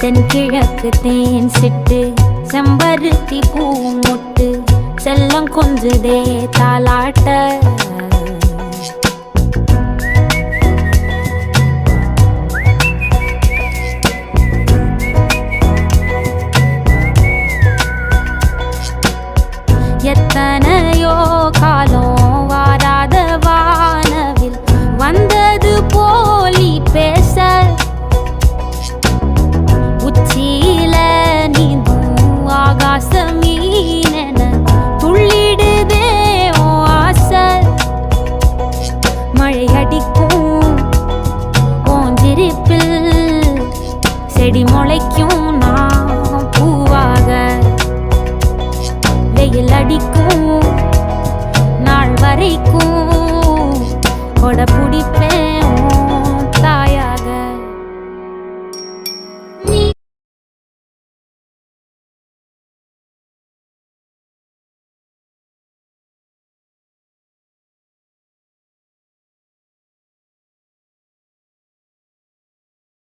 தென்கிழக்கு தேன் சிட்டு செம்பருத்தி பூ முட்டு செல்லம் கொஞ்சுதே தாலாட்ட எத்தனையோ காலம் வாராத வானவில் வந்தது போலி பேச உச்சியில நீந்தும் ஆகாச மீனென துள்ளிடுதே ஓ ஆசை மழை அடிக்கும் ஓஞ்சிருப்பில் செடி முளைக்கும் நான் பூவாக வெயில் அடிக்கும் நாள் வரைக்கும் கொடை பிடிப்பேன்